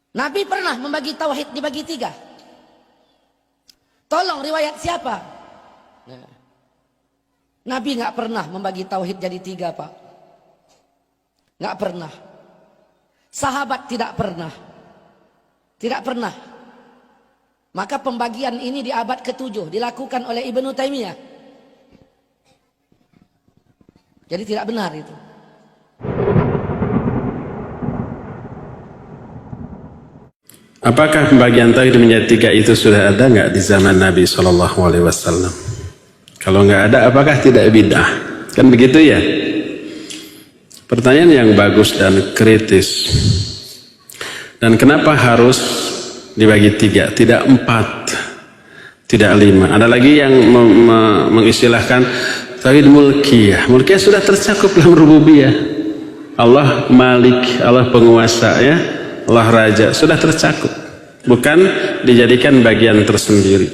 Nabi pernah membagi tauhid dibagi tiga. Tolong riwayat siapa? Nah, Nabi nggak pernah membagi tauhid jadi tiga, Pak. Nggak pernah. Sahabat tidak pernah. Tidak pernah. Maka pembagian ini di abad ke-7 dilakukan oleh Ibnu Taimiyah. Jadi tidak benar itu. Apakah pembagian tauhid menjadi tiga itu sudah ada nggak di zaman Nabi SAW? Kalau nggak ada, apakah tidak bid'ah? Kan begitu ya? Pertanyaan yang bagus dan kritis. Dan kenapa harus dibagi tiga, tidak 4, tidak 5? Ada lagi yang mengistilahkan tauhid mulkiyah. Mulkiyah sudah tercakup dalam rububiyah. Allah Malik, Allah penguasa, ya. Allah Raja, sudah tercakup, bukan dijadikan bagian tersendiri.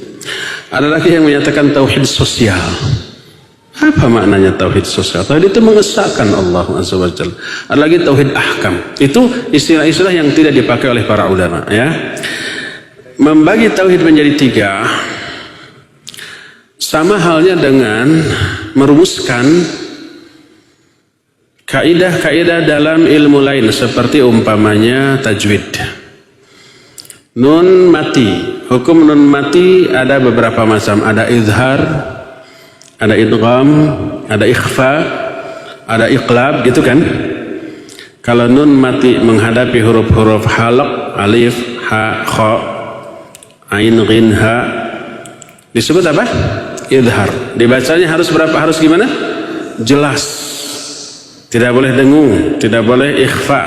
Ada lagi yang menyatakan tauhid sosial. Apa maknanya tauhid sosial? Tauhid itu mengesahkan Allah Azza wa Jalla. Ada lagi tauhid ahkam. Itu istilah-istilah yang tidak dipakai oleh para ulama, ya. Membagi tauhid menjadi tiga sama halnya dengan merumuskan kaidah-kaidah dalam ilmu lain seperti umpamanya tajwid. Nun mati, hukum nun mati ada beberapa macam, ada izhar, ada idgham, ada ikhfa, ada iqlab, gitu kan? Kalau nun mati menghadapi huruf-huruf halaq, alif, ha, kha, ain, ghin, ha, disebut apa? Izhar. Dibacanya harus berapa? Harus gimana? Jelas. Tidak boleh dengung, tidak boleh ikhfa.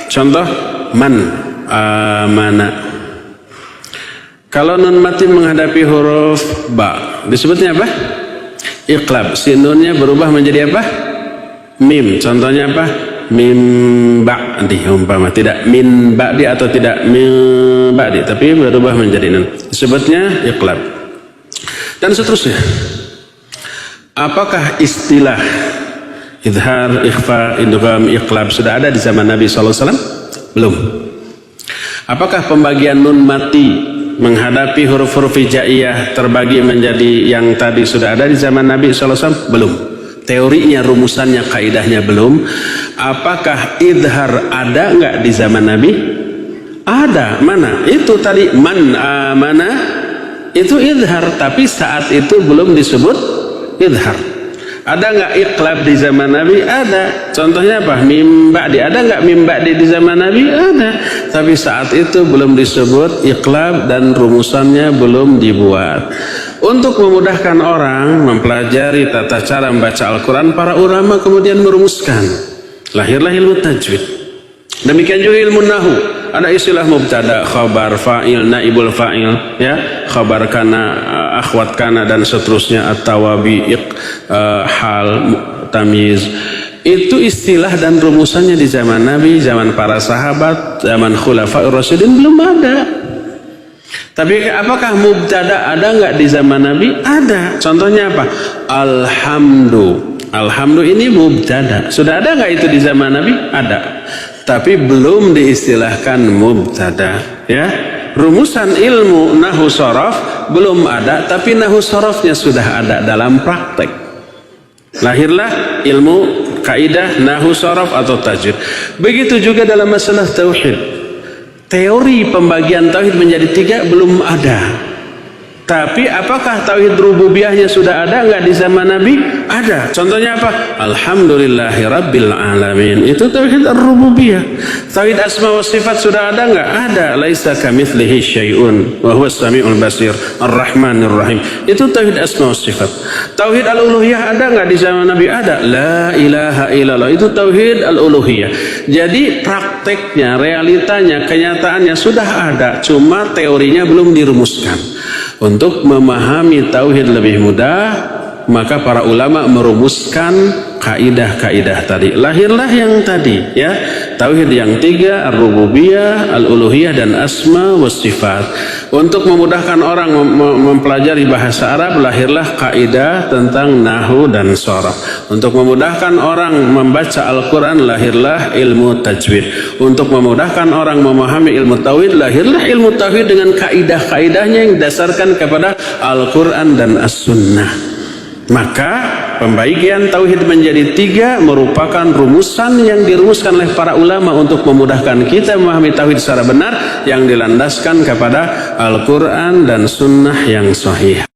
Contoh, man, amana. Kalau nun mati menghadapi huruf ba, disebutnya apa? Iqlab. Si nunnya berubah menjadi apa? Mim. Contohnya apa? Mim ba'di, umpama. Tidak min ba'di atau tidak min ba'di, tapi berubah menjadi nun. Disebutnya iqlab. Dan seterusnya. Apakah istilah izhar, ikhfa, idgham, iqlab sudah ada di zaman Nabi SAW? Belum. Apakah pembagian nun mati menghadapi huruf-huruf hijaiyah terbagi menjadi yang tadi sudah ada di zaman Nabi SAW? Belum. Teorinya, rumusannya, kaidahnya belum. Apakah izhar ada nggak di zaman Nabi? Ada. Mana? Itu tadi man amana, itu izhar, tapi saat itu belum disebut izhar. Ada nggak iqlab di zaman Nabi? Ada. Contohnya apa? Mim ba'di. Ada nggak mim ba'di di zaman Nabi? Ada. Tapi saat itu belum disebut iqlab dan rumusannya belum dibuat. Untuk memudahkan orang mempelajari tata cara membaca Al-Quran, para ulama kemudian merumuskan. Lahirlah ilmu tajwid. Demikian juga ilmu nahu. Ada istilah mubtada, khabar, fa'il, naibul fa'il, ya, khabar kana, akhwat kana, dan seterusnya, at-tawabi, hal, tamiz. Itu istilah dan rumusannya di zaman Nabi, zaman para sahabat, zaman khulafa'ur rasyidin belum ada. Tapi apakah mubtada ada nggak di zaman Nabi? Ada. Contohnya apa? Alhamdu. Alhamdu ini mubtada. Sudah ada nggak itu di zaman Nabi? Ada. Tapi belum diistilahkan mubtada, ya. Rumusan ilmu nahwu shorof belum ada, tapi nahwu shorofnya sudah ada dalam praktek. Lahirlah ilmu kaidah nahwu shorof atau tajwid. Begitu juga dalam masalah tauhid. Teori pembagian tauhid menjadi tiga belum ada. Tapi apakah tauhid rububiyahnya sudah ada nggak di zaman Nabi? Ada. Contohnya apa? Alhamdulillahi Rabbil Alamin. Itu tauhid ar-rububiyah. Tauhid asma wa sifat sudah ada nggak? Ada. Laisa kamitslihi syai'un wa huwas samiul basir ar-rahmanir rahim. Itu tauhid asma wa sifat. Tauhid al-uluhiyah ada nggak di zaman Nabi? Ada. La ilaha illallah. Itu tauhid al-uluhiyah. Jadi prakteknya, realitanya, kenyataannya sudah ada. Cuma teorinya belum dirumuskan. Untuk memahami tauhid lebih mudah, maka para ulama merumuskan kaidah-kaidah tadi. Lahirlah yang tadi, ya, tauhid yang tiga, ar-rububiyah, al-uluhiyah, dan asma wa sifat. Untuk memudahkan orang mempelajari bahasa Arab, lahirlah kaidah tentang nahwu dan sharaf. Untuk memudahkan orang membaca Al-Quran, lahirlah ilmu tajwid. Untuk memudahkan orang memahami ilmu tauhid, lahirlah ilmu tauhid dengan kaidah-kaidahnya yang didasarkan kepada Al-Quran dan As-Sunnah. Maka pembagian tauhid menjadi tiga merupakan rumusan yang dirumuskan oleh para ulama untuk memudahkan kita memahami tauhid secara benar, yang dilandaskan kepada Al-Quran dan Sunnah yang sahih.